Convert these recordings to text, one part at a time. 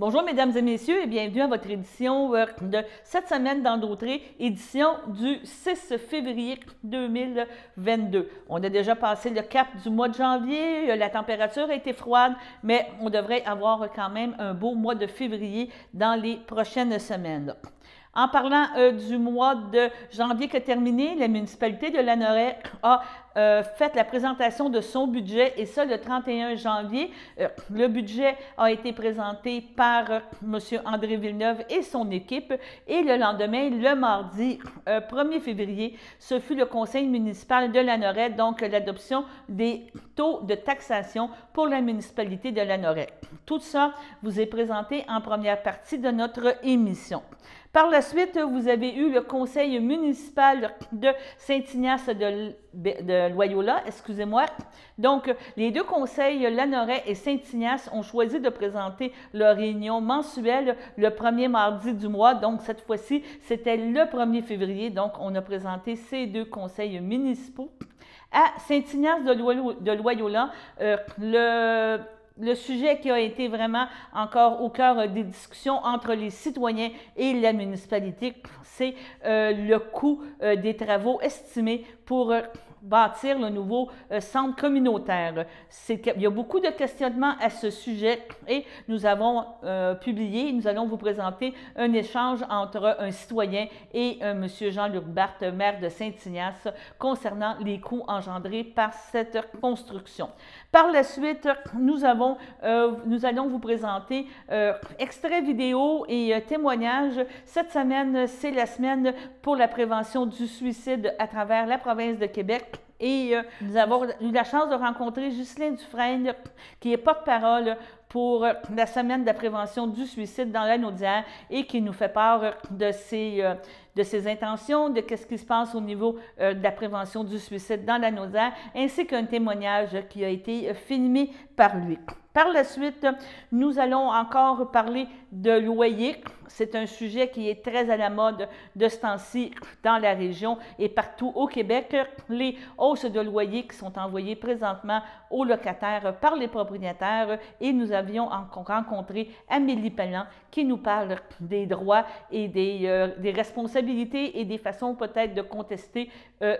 Bonjour mesdames et messieurs et bienvenue à votre édition de cette semaine dans Dautré, édition du 6 février 2022. On a déjà passé le cap du mois de janvier, la température a été froide, mais on devrait avoir quand même un beau mois de février dans les prochaines semaines. En parlant du mois de janvier qui a terminé, la municipalité de Lanoraie a fait la présentation de son budget et ça le 31 janvier. Le budget a été présenté par M. André Villeneuve et son équipe et le lendemain, le mardi 1er février, ce fut le conseil municipal de Lanoraie, donc l'adoption des taux de taxation pour la municipalité de Lanoraie. Tout ça vous est présenté en première partie de notre émission. Par la suite, vous avez eu le conseil municipal de Saint-Ignace de Loyola, excusez-moi. Donc, les deux conseils, Lanoraie et Saint-Ignace, ont choisi de présenter leur réunion mensuelle le premier mardi du mois. Donc, cette fois-ci, c'était le 1er février. Donc, on a présenté ces deux conseils municipaux. À Saint-Ignace de Loyola, le sujet qui a été vraiment encore au cœur des discussions entre les citoyens et la municipalité, c'est le coût des travaux estimés pour bâtir le nouveau centre communautaire. Il y a beaucoup de questionnements à ce sujet et nous avons publié, nous allons vous présenter un échange entre un citoyen et M. Jean-Luc Barthe, maire de Saint-Ignace, concernant les coûts engendrés par cette construction. Par la suite, nous allons vous présenter extraits vidéo et témoignages. Cette semaine, c'est la semaine pour la prévention du suicide à travers la province de Québec. Et nous avons eu la chance de rencontrer Ghislain Dufresne, qui est porte-parole pour la semaine de la prévention du suicide dans la Naudière et qui nous fait part de ses intentions, de ce qui se passe au niveau de la prévention du suicide dans la Naudière, ainsi qu'un témoignage qui a été filmé par lui. Par la suite, nous allons encore parler de loyer. C'est un sujet qui est très à la mode de ce temps-ci dans la région et partout au Québec. Les hausses de loyer qui sont envoyées présentement aux locataires par les propriétaires et nous avions rencontré Amélie Pelland qui nous parle des droits et des responsabilités et des façons peut-être de contester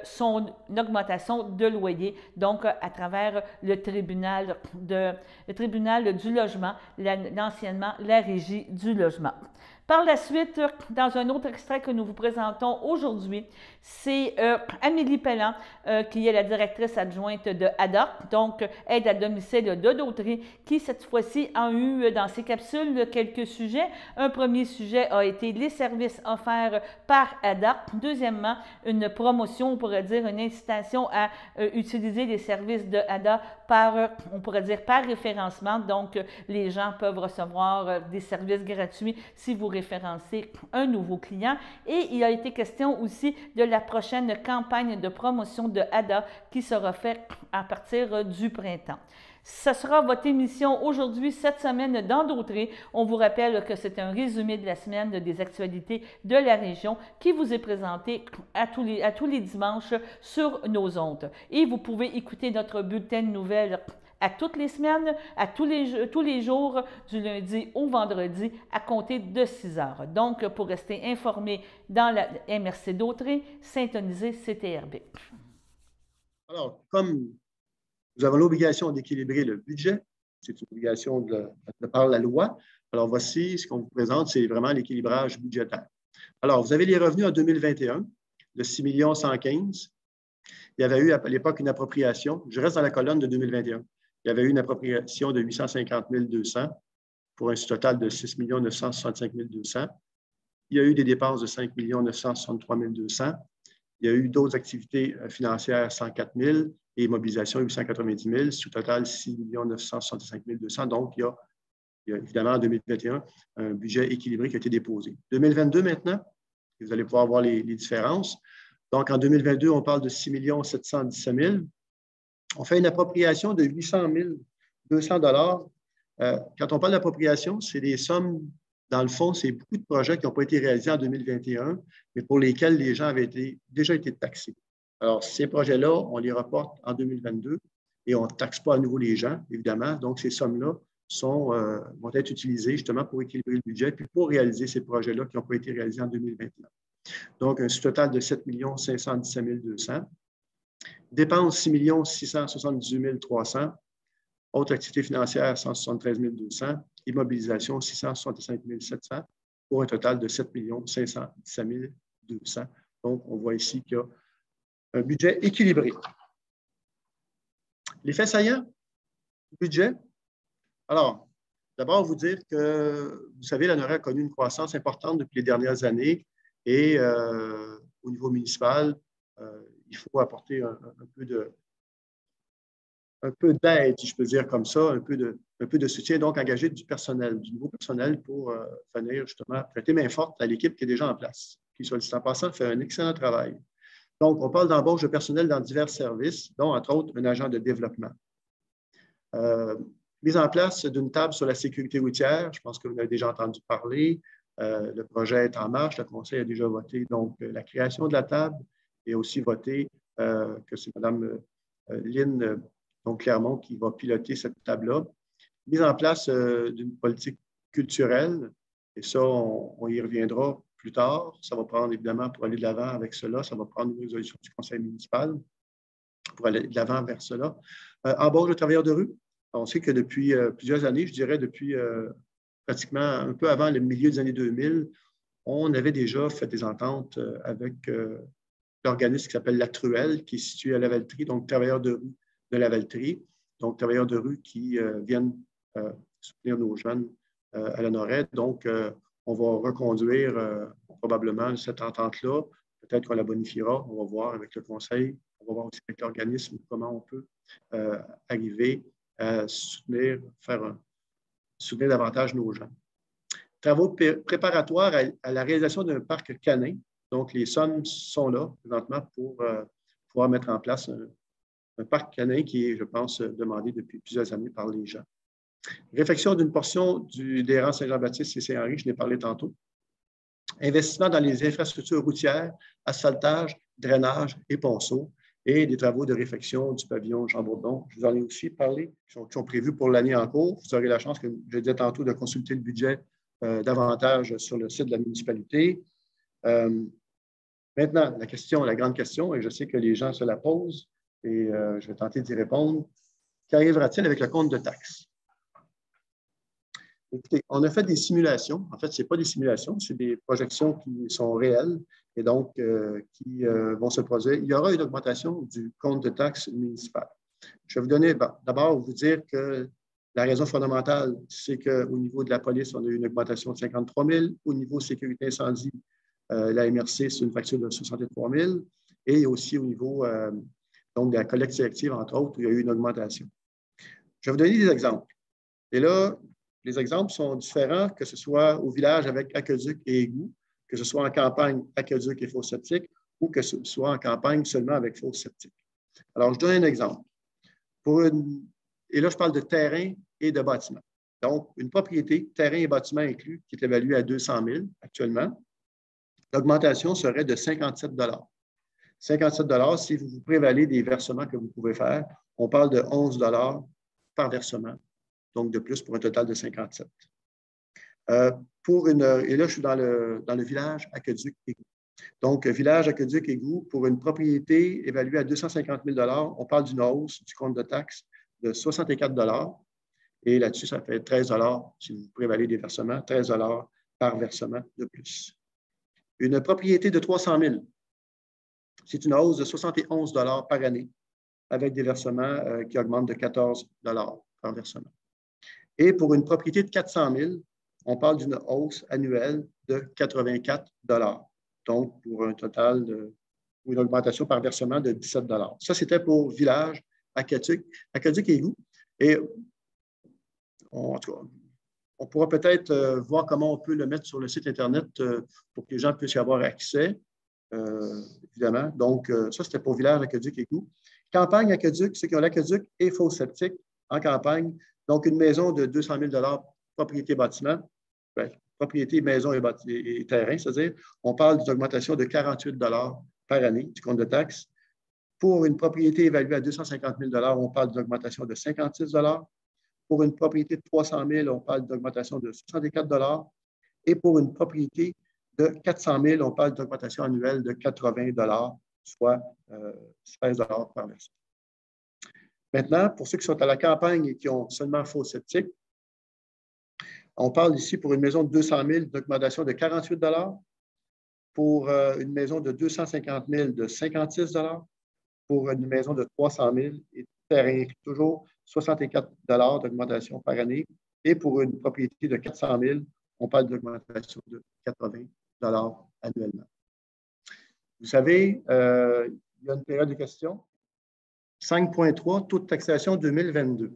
son augmentation de loyer, donc à travers le tribunal du logement, anciennement la Régie du logement. Par la suite, dans un autre extrait que nous vous présentons aujourd'hui, c'est Amélie Pelland, qui est la directrice adjointe de ADA, donc aide à domicile de Dautré, qui cette fois-ci a eu dans ses capsules quelques sujets. Un premier sujet a été les services offerts par ADA. Deuxièmement, une promotion, on pourrait dire une incitation à utiliser les services de ADA on pourrait dire par référencement. Donc, les gens peuvent recevoir des services gratuits si vous référencez un nouveau client. Et il a été question aussi de la prochaine campagne de promotion de ADA qui sera faite à partir du printemps. Ce sera votre émission aujourd'hui, cette semaine dans Dautré. On vous rappelle que c'est un résumé de la semaine des actualités de la région qui vous est présenté à tous les dimanches sur nos ondes. Et vous pouvez écouter notre bulletin de nouvelles à toutes les semaines, tous les jours, du lundi au vendredi, à compter de 6 heures. Donc, pour rester informé dans la MRC Dautré, syntonisez CTRB. Alors, comme nous avons l'obligation d'équilibrer le budget, c'est une obligation de par la loi. Alors, voici ce qu'on vous présente, c'est vraiment l'équilibrage budgétaire. Alors, vous avez les revenus en 2021 de 6 115 000. Il y avait eu à l'époque une appropriation, je reste dans la colonne de 2021, il y avait eu une appropriation de 850 200 pour un total de 6 965 200. Il y a eu des dépenses de 5 963 200. Il y a eu d'autres activités financières, 104 000 et mobilisation, 890 000, sous total 6 965 200. Donc, il y a évidemment en 2021 un budget équilibré qui a été déposé. 2022 maintenant, vous allez pouvoir voir les différences. Donc, en 2022, on parle de 6 717 000. On fait une appropriation de 800 200 $. Quand on parle d'appropriation, c'est des sommes, dans le fond, c'est beaucoup de projets qui n'ont pas été réalisés en 2021, mais pour lesquels les gens avaient déjà été taxés. Alors, ces projets-là, on les reporte en 2022 et on ne taxe pas à nouveau les gens, évidemment. Donc, ces sommes-là vont être utilisés justement pour équilibrer le budget puis pour réaliser ces projets-là qui n'ont pas été réalisés en 2021. Donc, un sous-total de 7 517 200. Dépenses 6 678 300. Autres activités financières 173 200. Immobilisation 665 700 pour un total de 7 517 200. Donc, on voit ici qu'il y a un budget équilibré. L'effet saillant du budget. Alors, d'abord, vous dire que, vous savez, la NORA a connu une croissance importante depuis les dernières années et au niveau municipal, il faut apporter un peu d'aide, si je peux dire comme ça, un peu de soutien, donc engager du personnel, du nouveau personnel pour venir justement prêter main forte à l'équipe qui est déjà en place, qui, soit dit en passant, fait un excellent travail. Donc, on parle d'embauche de personnel dans divers services, dont, entre autres, un agent de développement. Mise en place d'une table sur la sécurité routière, je pense que vous en avez déjà entendu parler. Le projet est en marche, le Conseil a déjà voté donc la création de la table et aussi voté que c'est Mme Lynn donc Clermont qui va piloter cette table-là. Mise en place d'une politique culturelle, et ça, on y reviendra plus tard. Ça va prendre, évidemment, pour aller de l'avant avec cela, ça va prendre une résolution du Conseil municipal pour aller de l'avant vers cela. Embauche de travailleurs de rue. On sait que depuis plusieurs années, je dirais depuis pratiquement un peu avant le milieu des années 2000, on avait déjà fait des ententes avec l'organisme qui s'appelle La Truelle, qui est situé à Lavaltrie, donc travailleurs de rue de Lavaltrie, donc travailleurs de rue qui viennent soutenir nos jeunes à la Norette. Donc, on va reconduire probablement cette entente-là. Peut-être qu'on la bonifiera. On va voir avec le Conseil. On va voir aussi avec l'organisme comment on peut arriver à soutenir davantage nos jeunes. Travaux préparatoires à la réalisation d'un parc canin. Donc, les sommes sont là présentement pour pouvoir mettre en place un parc canin qui est, je pense, demandé depuis plusieurs années par les gens. Réfection d'une portion des rangs Saint-Jean-Baptiste et Saint-Henri, je l'ai parlé tantôt. Investissement dans les infrastructures routières, asphaltage, drainage et ponceau, et des travaux de réfection du pavillon Jean-Bourdon. Je vous en ai aussi parlé, qui sont prévus pour l'année en cours. Vous aurez la chance, que je disais tantôt, de consulter le budget davantage sur le site de la municipalité. Maintenant, la grande question, et je sais que les gens se la posent, et je vais tenter d'y répondre. Qu'arrivera-t-il avec le compte de taxes? Écoutez, on a fait des simulations. En fait, ce n'est pas des simulations, c'est des projections qui sont réelles et donc qui vont se produire. Il y aura une augmentation du compte de taxes municipal. Je vais vous donner, d'abord, vous dire que la raison fondamentale, c'est qu'au niveau de la police, on a eu une augmentation de 53 000. Au niveau sécurité incendie, la MRC, c'est une facture de 63 000. Et aussi au niveau donc de la collecte sélective, entre autres, où il y a eu une augmentation. Je vais vous donner des exemples. Et là, les exemples sont différents, que ce soit au village avec aqueduc et égout, que ce soit en campagne aqueduc et fosse septique, ou que ce soit en campagne seulement avec fosse septique. Alors, je donne un exemple. Et là, je parle de terrain et de bâtiment. Donc, une propriété, terrain et bâtiment inclus, qui est évaluée à 200 000 actuellement, l'augmentation serait de 57 57 si vous prévalez des versements que vous pouvez faire, on parle de 11 par versement, donc de plus pour un total de 57. Et là, je suis dans le village Aqueduc-Égout. Donc, village Aqueduc-Égout, pour une propriété évaluée à 250 000 on parle d'une hausse du compte de taxes de 64 et là-dessus, ça fait 13 si vous prévalez des versements, 13 par versement de plus. Une propriété de 300 000, c'est une hausse de 71 par année avec des versements qui augmentent de 14 par versement. Et pour une propriété de 400 000, on parle d'une hausse annuelle de 84 donc pour un total ou une augmentation par versement de 17 Ça, c'était pour village Aqueduc et égout. Et en tout cas, on pourra peut-être voir comment on peut le mettre sur le site Internet pour que les gens puissent y avoir accès, évidemment. Donc, ça, c'était pour village Aqueduc et égout. Campagne Aqueduc, c'est qu'il y a l'aqueduc et fosse septique en campagne. Donc, une maison de 200 000 propriété bâtiment, propriété maison et terrain, c'est-à-dire, on parle d'une augmentation de 48 par année du compte de taxes. Pour une propriété évaluée à 250 000 on parle d'une augmentation de 56 Pour une propriété de 300 000, on parle d'augmentation de 64 $. Et pour une propriété de 400 000, on parle d'augmentation annuelle de 80 $, soit 16 $ par verset. Maintenant, pour ceux qui sont à la campagne et qui ont seulement fosse septique, on parle ici pour une maison de 200 000 d'augmentation de 48 $, pour une maison de 250 000 de 56 $, pour une maison de 300 000 et terrain toujours 64 $ d'augmentation par année, et pour une propriété de 400 000, on parle d'augmentation de 80 $ annuellement. Vous savez, il y a une période de questions. 5,3, taux de taxation 2022.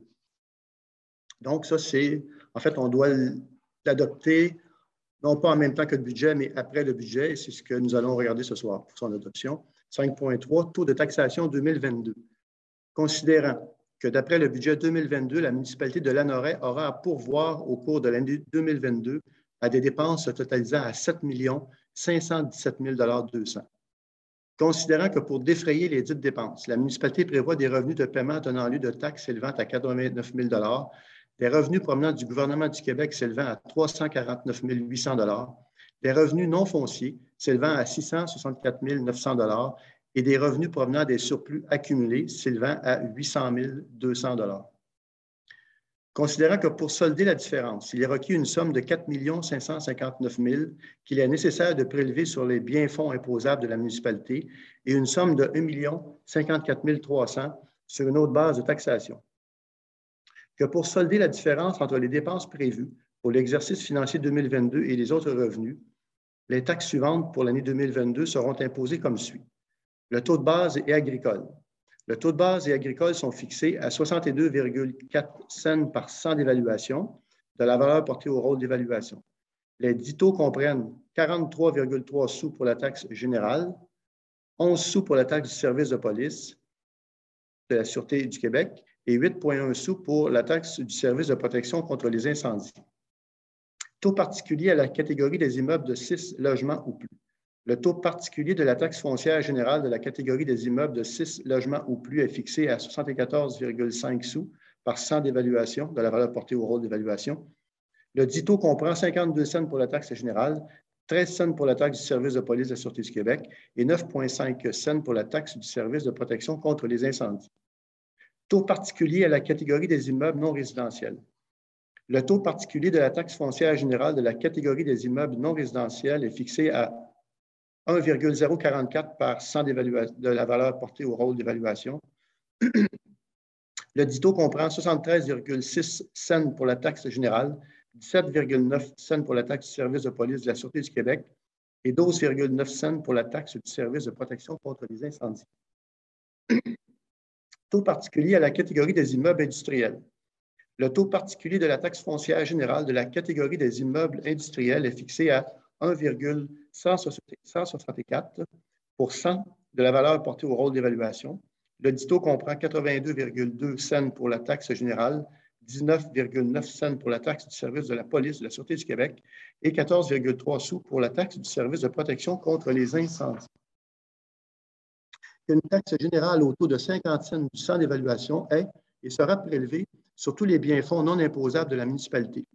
Donc, ça, c'est, en fait, on doit l'adopter, non pas en même temps que le budget, mais après le budget, et c'est ce que nous allons regarder ce soir pour son adoption. 5,3, taux de taxation 2022. Considérant que d'après le budget 2022, la municipalité de Lanoraie aura à pourvoir au cours de l'année 2022 à des dépenses totalisant à 7 517 200. Considérant que pour défrayer les dites dépenses, la municipalité prévoit des revenus de paiement tenant lieu de taxes s'élevant à 89 000 $, des revenus provenant du gouvernement du Québec s'élevant à 349 800 $, des revenus non fonciers s'élevant à 664 900 $ et des revenus provenant des surplus accumulés s'élevant à 800 200 $. Considérant que pour solder la différence, il est requis une somme de 4 559 000 qu'il est nécessaire de prélever sur les biens-fonds imposables de la municipalité et une somme de 1 054 300 sur une autre base de taxation. Que pour solder la différence entre les dépenses prévues pour l'exercice financier 2022 et les autres revenus, les taxes suivantes pour l'année 2022 seront imposées comme suit. Le taux de base et agricole. Le taux de base et agricole sont fixés à 62,4 cents par 100 d'évaluation de la valeur portée au rôle d'évaluation. Les 10 taux comprennent 43,3 sous pour la taxe générale, 11 sous pour la taxe du service de police de la Sûreté du Québec et 8,1 sous pour la taxe du service de protection contre les incendies. Taux particulier à la catégorie des immeubles de 6 logements ou plus. Le taux particulier de la taxe foncière générale de la catégorie des immeubles de 6 logements ou plus est fixé à 74,5 sous par 100 d'évaluation de la valeur portée au rôle d'évaluation. Le dit taux comprend 52 cents pour la taxe générale, 13 cents pour la taxe du service de police de la Sûreté du Québec et 9,5 cents pour la taxe du service de protection contre les incendies. Taux particulier à la catégorie des immeubles non résidentiels. Le taux particulier de la taxe foncière générale de la catégorie des immeubles non résidentiels est fixé à 1,044 par 100 de la valeur portée au rôle d'évaluation. Le dit taux comprend 73,6 cents pour la taxe générale, 17,9 cents pour la taxe du service de police de la Sûreté du Québec et 12,9 cents pour la taxe du service de protection contre les incendies. Taux particulier à la catégorie des immeubles industriels. Le taux particulier de la taxe foncière générale de la catégorie des immeubles industriels est fixé à 1,164 pour 100 de la valeur portée au rôle d'évaluation. Le dit taux comprend 82,2 cents pour la taxe générale, 19,9 cents pour la taxe du service de la police de la Sûreté du Québec et 14,3 sous pour la taxe du service de protection contre les incendies. Une taxe générale au taux de 50 cents du 100 d'évaluation est et sera prélevée sur tous les biens-fonds non imposables de la municipalité.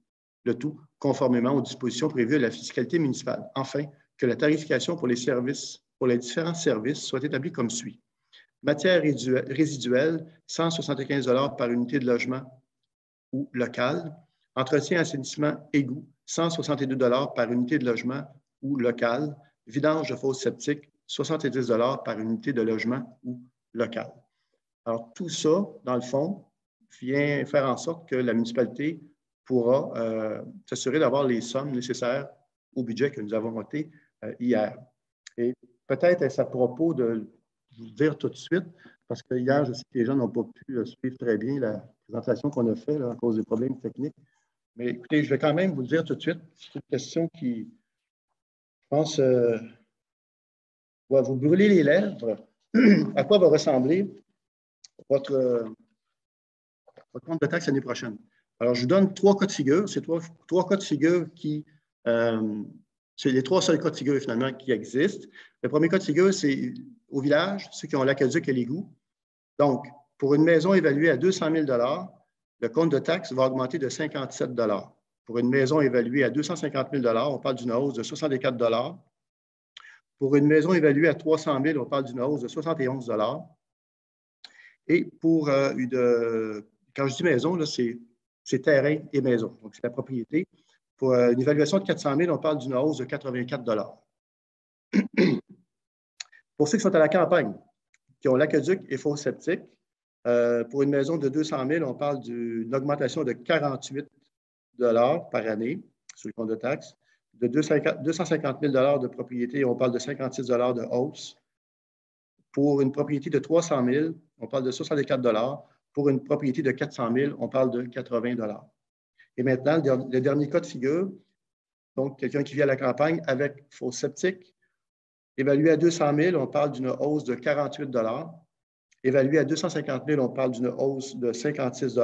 Le tout conformément aux dispositions prévues de la fiscalité municipale. Enfin, que la tarification pour les différents services soit établie comme suit. Matière résiduelle, 175 $ par unité de logement ou local. Entretien, assainissement, égout, 162 $ par unité de logement ou local. Vidange de fosse septique, 70 $ par unité de logement ou local. Alors, tout ça, dans le fond, vient faire en sorte que la municipalité pourra s'assurer d'avoir les sommes nécessaires au budget que nous avons voté hier. Et peut-être est-ce à propos de vous le dire tout de suite, parce que hier, je sais que les gens n'ont pas pu suivre très bien la présentation qu'on a faite à cause des problèmes techniques. Mais écoutez, je vais quand même vous le dire tout de suite. C'est une question qui, je pense, va vous brûler les lèvres. À quoi va ressembler votre compte de taxe l'année prochaine? Alors, je vous donne 3 cas de figure. C'est trois cas de figure qui... c'est les 3 seuls cas de figure, finalement, qui existent. Le premier cas de figure, c'est au village, ceux qui ont l'aqueduc et l'égout. Donc, pour une maison évaluée à 200 000 $, le compte de taxes va augmenter de 57 $. Pour une maison évaluée à 250 000 $, on parle d'une hausse de 64 $. Pour une maison évaluée à 300 000 $, on parle d'une hausse de 71 $. Et pour quand je dis maison, c'est terrain et maison, donc c'est la propriété. Pour une évaluation de 400 000 $, on parle d'une hausse de 84 $. Pour ceux qui sont à la campagne, qui ont l'aqueduc et fosse septique, pour une maison de 200 000 $, on parle d'une augmentation de 48 $ par année sur le compte de taxes. De 250 000 $ de propriété, on parle de 56 $ de hausse. Pour une propriété de 300 000 $, on parle de 64 $. Pour une propriété de 400 000 $, on parle de 80 $. Et maintenant, le dernier cas de figure, donc quelqu'un qui vit à la campagne avec fosse septique, évalué à 200 000 $, on parle d'une hausse de 48 $. Évalué à 250 000 $, on parle d'une hausse de 56 $.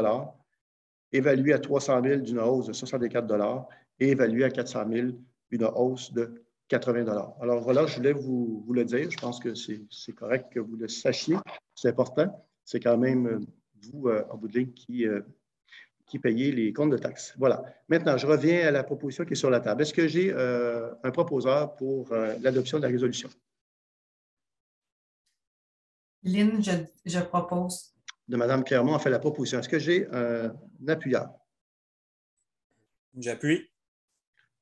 Évalué à 300 000 $, d'une hausse de 64 $. Et évalué à 400 000 $, une hausse de 80 $. Alors voilà, je voulais vous le dire. Je pense que c'est correct que vous le sachiez. C'est important. C'est quand même vous, en bout de ligne, qui payez les comptes de taxes. Voilà. Maintenant, je reviens à la proposition qui est sur la table. Est-ce que j'ai un proposeur pour l'adoption de la résolution? Lynn, je propose. De Mme Clermont a fait la proposition. Est-ce que j'ai un appuyeur? J'appuie.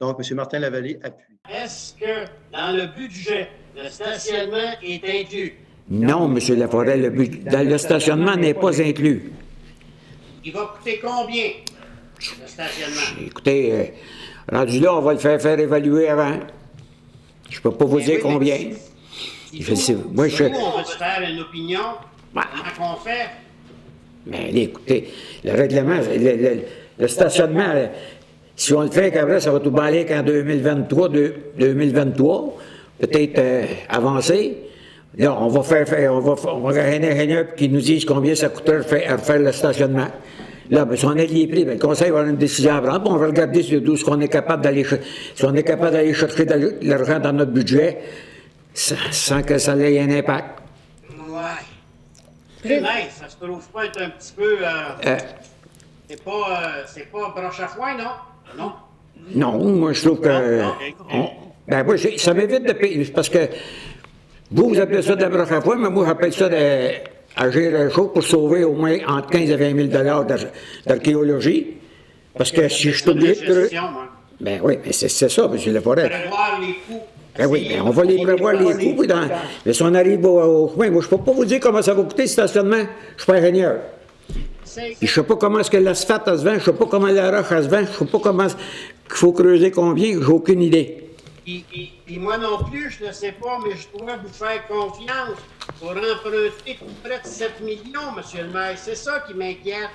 Donc, M. Martin Lavallée appuie. Est-ce que dans le budget, le stationnement est inclus? Non, M. Laforêt, le stationnement n'est pas inclus. Il va coûter combien, le stationnement? Écoutez, rendu là, on va le faire évaluer avant. Je ne peux pas vous dire combien. On va se faire une opinion. Comment qu'on fait? Mais écoutez, le règlement, le stationnement, si on le fait qu'après, ça va tout balayer qu'en 2023, peut-être avancé. Là, on va avoir un ingénieur qui nous dise combien ça coûterait faire le stationnement. Là, ben, si on est les prix, ben, le conseil va avoir une décision à prendre, on va regarder d'où on est capable d'aller chercher de l'argent dans notre budget sans que ça ait un impact. Ouais. Mais ça se trouve pas être un petit peu... c'est pas broche à foin, non? Non? Non, moi, je trouve que... ben, moi, ça m'évite de payer, parce que vous appelez ça de la broche à foin, mais moi, j'appelle ça agir chaud pour sauver au moins entre 15 et 20 000 $ d'archéologie. Parce que si je suis obligé de... Ben oui, mais c'est ça, M. Laforêt. Prévoir les coûts. Ben oui, ben on va les prévoir les coûts. Mais si on arrive au chemin, moi, je ne peux pas vous dire comment ça va coûter le stationnement. Je ne suis pas ingénieur. Puis je ne sais pas comment est-ce que l'asphalte se vend, je ne sais pas comment la roche se vend, je ne sais pas comment qu'il faut creuser combien, j'ai aucune idée. Puis moi non plus, je ne sais pas, mais je pourrais vous faire confiance pour emprunter près de 7 millions, M. le maire. C'est ça qui m'inquiète.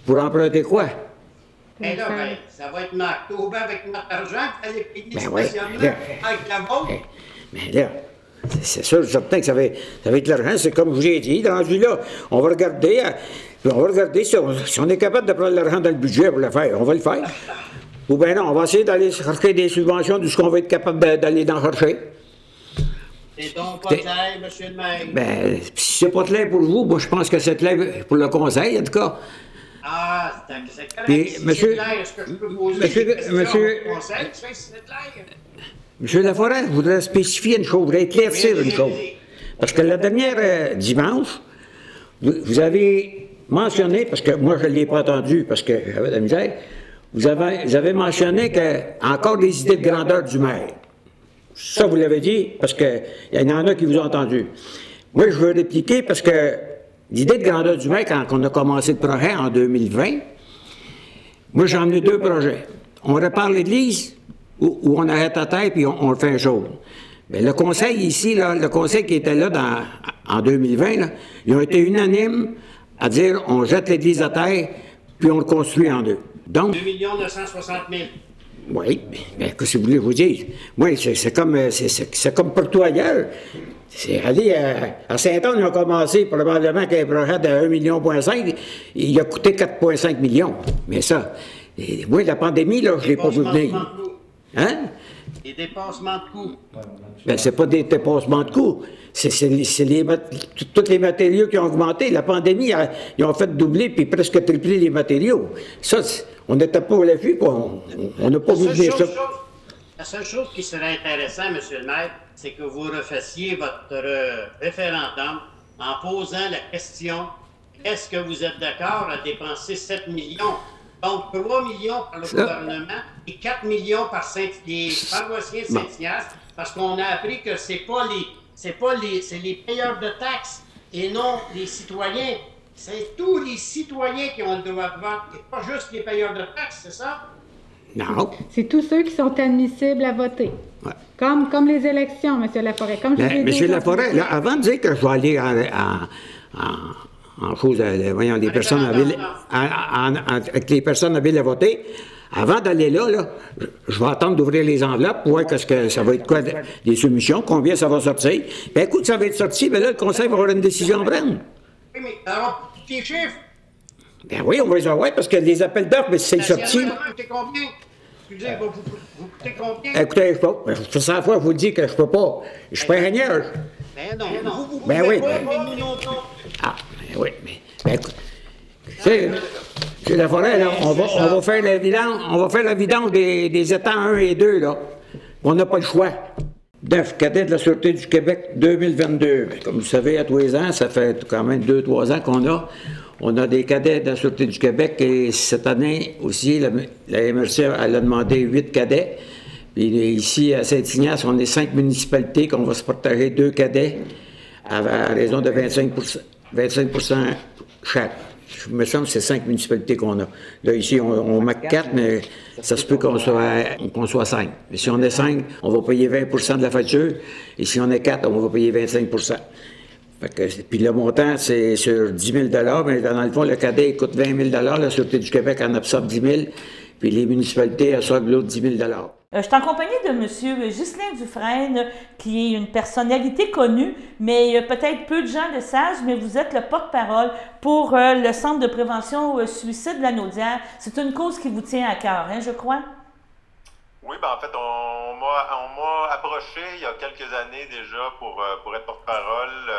Pour emprunter quoi? Et là, ben, ça va être ma octobre avec notre argent, puis aller payer le stationnement avec la vôtre. Mais là, c'est sûr, certain que ça va être l'argent. C'est comme je vous ai dit, dans celui-là, on va regarder si on est capable de prendre l'argent dans le budget pour le faire. On va le faire. Ou bien non, on va essayer d'aller chercher des subventions de ce qu'on va être capable d'aller en chercher. C'est donc pas clair, M. le maire. Ben, si c'est pas clair pour vous, moi je pense que c'est clair pour le conseil, en tout cas. Ah, c'est clair. Puis, si monsieur, c'est clair, est-ce que je peux poser des questions au conseil? C'est clair. M. Laforêt, je voudrais spécifier une chose, je voudrais éclaircir une chose. Parce que la dernière dimanche, vous avez mentionné, parce que moi je ne l'ai pas entendu, parce que j'avais de la misère, vous avez mentionné encore des idées de grandeur du maire. Ça, vous l'avez dit, parce qu'il y en a qui vous ont entendu. Moi, je veux répliquer parce que l'idée de grandeur du maire, quand on a commencé le projet en 2020, moi, j'ai emmené 2 projets. On répare l'église ou on arrête à terre puis on le fait un jour. Mais le conseil ici, là, le conseil qui était là en 2020, là, ils ont été unanimes à dire on jette l'église à terre puis on le construit en 2. Donc, 2 960 000. Oui, mais qu'est-ce que vous voulez vous dire? Oui, c'est comme partout ailleurs. Allez, à Saint-Anne, ils ont commencé probablement qu'un projet de 1,5 million, il a coûté 4,5 millions. Mais ça, moi, la pandémie, là, je ne l'ai pas vu venir. Hein? Des dépassements de coûts. Bien, c'est pas des dépassements de coûts. C'est tous les matériaux qui ont augmenté. La pandémie, ils ont fait doubler puis presque tripler les matériaux. Ça, on n'était pas au l'affût, on n'a pas vu venir ça. La seule chose qui serait intéressante, M. le maire, c'est que vous refassiez votre référendum en posant la question, est-ce que vous êtes d'accord à dépenser 7 millions? Donc 3 millions par le gouvernement et 4 millions par les paroissiens de Saint-Ignace, parce qu'on a appris que c'est les payeurs de taxes et non les citoyens. C'est tous les citoyens qui ont le droit de vote, et pas juste les payeurs de taxes, c'est ça? Non. C'est tous ceux qui sont admissibles à voter. Ouais. Comme les élections, M. Laforêt. Comme je M. Laforêt, là, avant de dire que je vais aller en chose, voyons, les personnes avec les personnes habiles à voter, avant d'aller là, je vais attendre d'ouvrir les enveloppes pour voir qu'est-ce que ça va être quoi, des soumissions, combien ça va sortir. Bien, écoute, ça va être sorti, bien là, le Conseil va avoir une décision à prendre. Oui, mais alors, tous les chiffres. Bien oui, on va les avoir, parce que les appels d'offres, mais c'est sorti. Ça va coûter combien? Excusez, vous coûtez combien? Écoutez, je 100 fois, je vous dis que je peux pas. Je suis pas ingénieur. Ben non, vous Ben pouvez oui, pas, ben- mais nous non plus. Ah, oui, mais ben, écoute, tu sais, M. Laforêt, là, on va faire la vidange des étangs 1 et 2, là. On n'a pas le choix. 9 cadets de la Sûreté du Québec 2022. Ben, comme vous savez, à tous les ans, ça fait quand même 2-3 ans qu'on a. On a des cadets de la Sûreté du Québec et cette année aussi, la MRC elle a demandé 8 cadets. Puis ici, à Saint-Ignace, on est 5 municipalités qu'on va se partager 2 cadets à raison de 25% chaque. Je me semble que c'est 5 municipalités qu'on a. Là, ici, on marque 4, mais ça se peut qu'on soit 5. Mais si on est 5, on va payer 20% de la facture. Et si on est 4, on va payer 25%. Fait que, puis le montant, c'est sur 10 000 mais dans le fond, le cadet coûte 20 000 la Sûreté du Québec en absorbe 10 000 puis les municipalités absorbent l'autre 10 000 Je suis en compagnie de M. Ghislain Dufresne, qui est une personnalité connue, mais peut-être peu de gens le savent, mais vous êtes le porte-parole pour le Centre de prévention suicide de la Naudière. C'est une cause qui vous tient à cœur, hein, je crois? Oui, ben en fait, on m'a approché il y a quelques années déjà pour être porte-parole,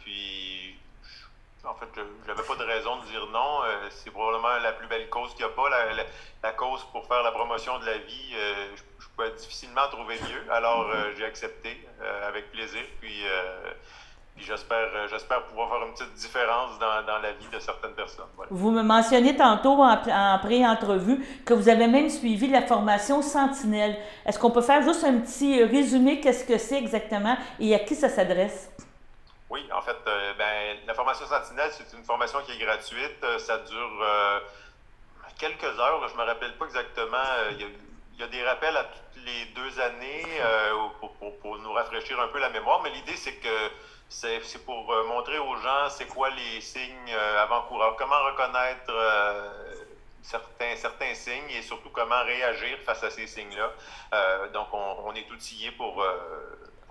puis en fait, je n'avais pas de raison de dire non. C'est probablement la plus belle cause qu'il n'y a pas, la cause pour faire la promotion de la vie. Je pouvais difficilement trouver mieux, alors j'ai accepté avec plaisir, puis j'espère pouvoir faire une petite différence dans la vie de certaines personnes. Voilà. Vous me mentionniez tantôt en pré-entrevue que vous avez même suivi la formation Sentinelle. Est-ce qu'on peut faire juste un petit résumé, qu'est-ce que c'est exactement et à qui ça s'adresse? Oui, en fait, la formation Sentinelle, c'est une formation qui est gratuite. Ça dure quelques heures. Là, je ne me rappelle pas exactement. Il y a des rappels à toutes les 2 années pour nous rafraîchir un peu la mémoire, mais l'idée, c'est que c'est pour montrer aux gens c'est quoi les signes avant-coureurs, comment reconnaître certains signes et surtout comment réagir face à ces signes-là. Donc, on est outillé pour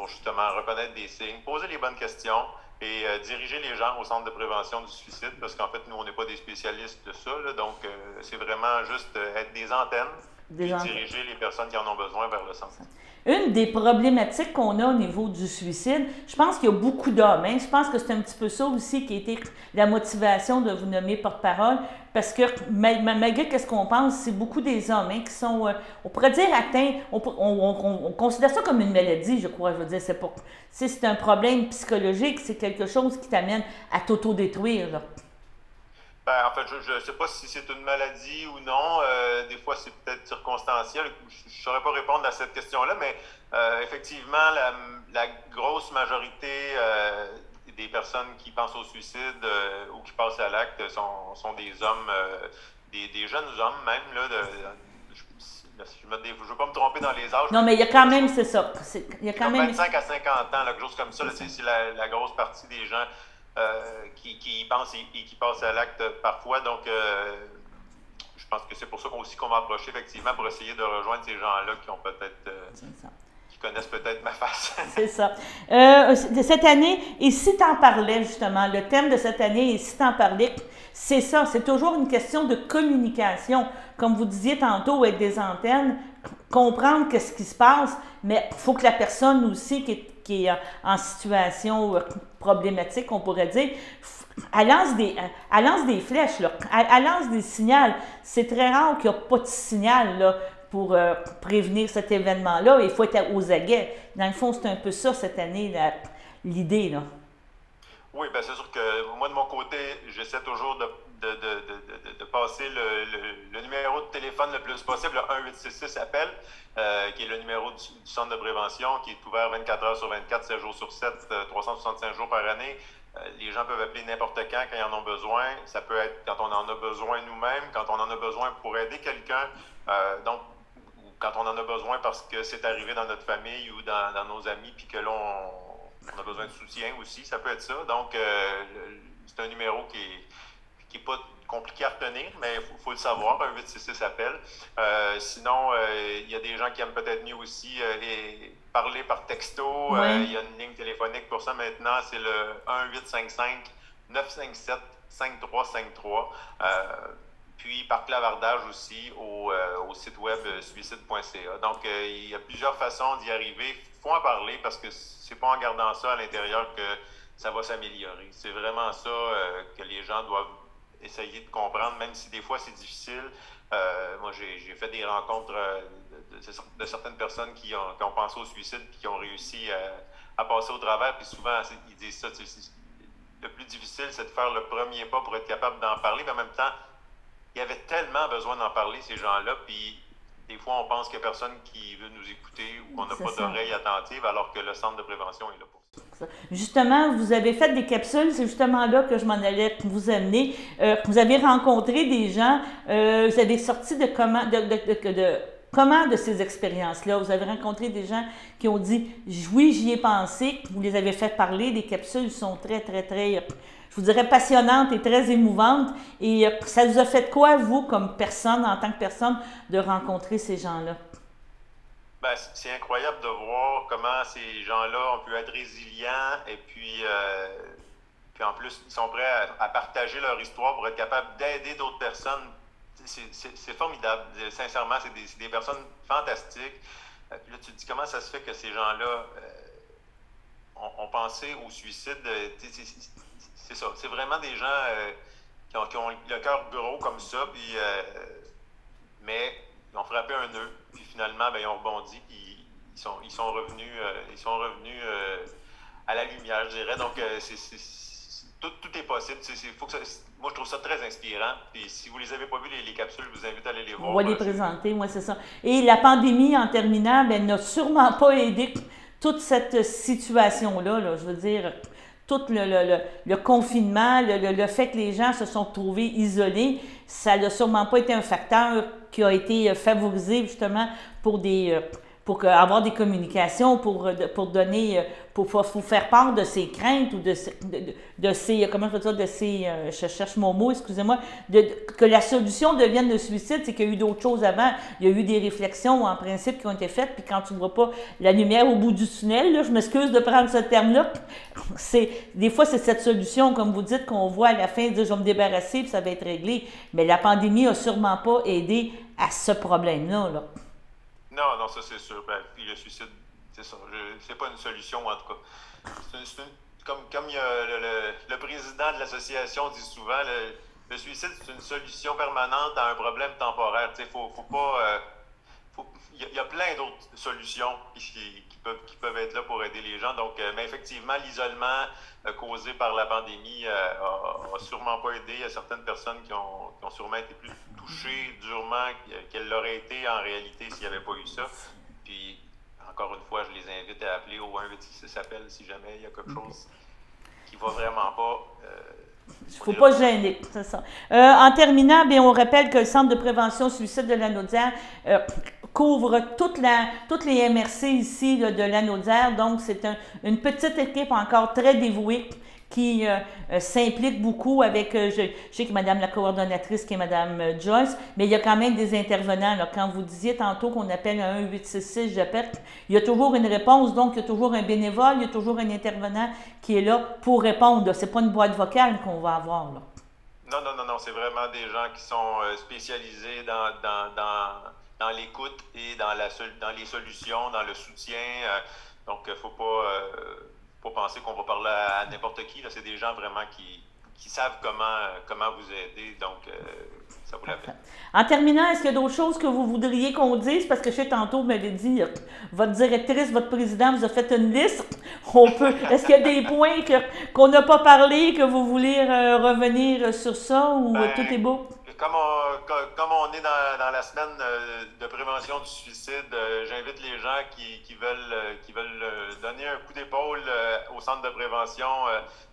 justement reconnaître des signes, poser les bonnes questions et diriger les gens au centre de prévention du suicide, parce qu'en fait, nous, on n'est pas des spécialistes de ça, là, donc c'est vraiment juste être des antennes et diriger les personnes qui en ont besoin vers le centre. Une des problématiques qu'on a au niveau du suicide, je pense qu'il y a beaucoup d'hommes. Hein? Je pense que c'est un petit peu ça aussi qui a été la motivation de vous nommer porte-parole, parce que malgré ce qu'on pense, c'est beaucoup des hommes qui sont, on pourrait dire, atteints. On considère ça comme une maladie, je crois. Je veux dire, c'est un problème psychologique, c'est quelque chose qui t'amène à t'auto-détruire. Là. Ben, en fait, je ne sais pas si c'est une maladie ou non. Des fois, c'est peut-être circonstanciel. Je ne saurais pas répondre à cette question-là, mais effectivement, la grosse majorité des personnes qui pensent au suicide ou qui passent à l'acte sont des hommes, des jeunes hommes même. Là, je ne veux pas me tromper dans les âges. Non, mais il y a quand même, c'est ça. Il y a quand même 25 à 50 ans, là, quelque chose comme ça. C'est la grosse partie des gens qui y pensent et qui passent à l'acte parfois. Donc, je pense que c'est pour ça qu'on m'a approché, effectivement, pour essayer de rejoindre ces gens-là qui ont peut-être... qui connaissent peut-être ma face. C'est ça. De cette année, et si tu en parlais, justement, le thème de cette année, et si tu en parlais, C'est ça, c'est toujours une question de communication. Comme vous disiez tantôt avec des antennes, comprendre qu'est-ce qui se passe, mais il faut que la personne aussi qui est en situation problématique, on pourrait dire, elle lance des flèches, là. Elle lance des signaux. C'est très rare qu'il n'y a pas de signal là, pour prévenir cet événement-là. Il faut être aux aguets. Dans le fond, c'est un peu ça cette année, l'idée, là. Oui, bien c'est sûr que moi, de mon côté, j'essaie toujours de passer le numéro de téléphone le plus possible, le 1866 appel, qui est le numéro du centre de prévention, qui est ouvert 24 heures sur 24, 7 jours sur 7, 365 jours par année. Les gens peuvent appeler n'importe quand ils en ont besoin. Ça peut être quand on en a besoin nous-mêmes, quand on en a besoin pour aider quelqu'un, donc ou quand on en a besoin parce que c'est arrivé dans notre famille ou dans nos amis, puis que là, on a besoin de soutien aussi, ça peut être ça. Donc, c'est un numéro qui n'est pas compliqué à retenir, mais il faut le savoir, un 866 appel. Sinon, il y a des gens qui aiment peut-être mieux aussi parler par texto. Oui. Il y a une ligne téléphonique pour ça maintenant, c'est le 1-855-957-5353. Puis par clavardage aussi au site web suicide.ca. Donc, il y a plusieurs façons d'y arriver. Il faut en parler parce que c'est pas en gardant ça à l'intérieur que ça va s'améliorer. C'est vraiment ça que les gens doivent essayer de comprendre, même si des fois c'est difficile. Moi, j'ai fait des rencontres de certaines personnes qui ont pensé au suicide et qui ont réussi à passer au travers. Puis souvent, ils disent ça, le plus difficile, c'est de faire le premier pas pour être capable d'en parler. Mais en même temps, il y avait tellement besoin d'en parler, ces gens-là, puis des fois, on pense qu'il n'y a personne qui veut nous écouter ou qu'on n'a pas d'oreille attentive, alors que le centre de prévention est là pour ça. Justement, vous avez fait des capsules, c'est justement là que je m'en allais vous amener. Vous avez rencontré des gens, vous avez sorti de comment de ces expériences-là? Vous avez rencontré des gens qui ont dit « Oui, j'y ai pensé », vous les avez fait parler, les capsules sont très, très, très... je vous dirais, passionnante et très émouvante. Et ça vous a fait quoi, vous, comme personne, en tant que personne, de rencontrer ces gens-là? Ben, c'est incroyable de voir comment ces gens-là ont pu être résilients et puis en plus, ils sont prêts à partager leur histoire pour être capables d'aider d'autres personnes. C'est formidable. Sincèrement, c'est des personnes fantastiques. Puis là, tu te dis comment ça se fait que ces gens-là ont pensé au suicide. C'est ça. C'est vraiment des gens qui ont le cœur gros comme ça, puis, mais ils ont frappé un nœud, puis finalement, ben, ils ont rebondi, puis ils sont revenus à la lumière, je dirais. Donc, tout est possible. Moi, je trouve ça très inspirant. Puis si vous ne les avez pas vus, les capsules, je vous invite à aller les voir. On va les présenter, moi, c'est ça. Et la pandémie, en terminant, ben, n'a sûrement pas aidé toute cette situation-là, là, je veux dire... Tout le confinement, le fait que les gens se sont trouvés isolés, ça n'a sûrement pas été un facteur qui a été favorisé justement pour avoir des communications, pour donner, pour faire part de ses craintes ou de ses, comment je veux dire, de ses, je cherche mon mot, excusez-moi, que la solution devienne le suicide, c'est qu'il y a eu d'autres choses avant. Il y a eu des réflexions en principe qui ont été faites, puis quand tu ne vois pas la lumière au bout du tunnel, là, je m'excuse de prendre ce terme-là, des fois c'est cette solution, comme vous dites, qu'on voit à la fin, dire je vais me débarrasser, puis ça va être réglé. Mais la pandémie n'a sûrement pas aidé à ce problème-là, là. Non, ça c'est sûr. Ben, puis le suicide, c'est ça. C'est pas une solution, en tout cas. Comme il y a le président de l'association dit souvent, le suicide, c'est une solution permanente à un problème temporaire. Il y a plein d'autres solutions qui peuvent être là pour aider les gens. Donc, mais effectivement, l'isolement causé par la pandémie a sûrement pas aidé. Il y a certaines personnes qui ont sûrement été plus touchées durement qu'elles l'auraient été en réalité s'il n'y avait pas eu ça. Puis, encore une fois, je les invite à appeler au 1-866 appel si jamais il y a quelque chose qui va vraiment pas. Il ne faut pas se gêner, c'est ça. En terminant, bien, on rappelle que le Centre de prévention suicide de Lanaudière couvre toutes les MRC ici là, de Lanaudière. Donc, c'est une petite équipe encore très dévouée qui s'implique beaucoup avec, je sais que Mme la coordonnatrice qui est Mme Joyce, mais il y a quand même des intervenants. Là. Quand vous disiez tantôt qu'on appelle un 1866, j'appelle, il y a toujours une réponse, donc il y a toujours un bénévole, il y a toujours un intervenant qui est là pour répondre. Ce n'est pas une boîte vocale qu'on va avoir. Là. Non, c'est vraiment des gens qui sont spécialisés dans l'écoute et dans les solutions, dans le soutien. Donc, faut pas penser qu'on va parler à n'importe qui. Là, c'est des gens vraiment qui savent comment vous aider. Donc, ça vaut la peine. En terminant, est-ce qu'il y a d'autres choses que vous voudriez qu'on dise? Parce que je sais, tantôt, vous m'avez dit, votre directrice, votre président vous a fait une liste. Est-ce qu'il y a des points qu'on n'a pas parlé, que vous voulez revenir sur ça, ou tout est beau? Comme on est dans la semaine de prévention du suicide, j'invite les gens qui veulent donner un coup d'épaule au centre de prévention,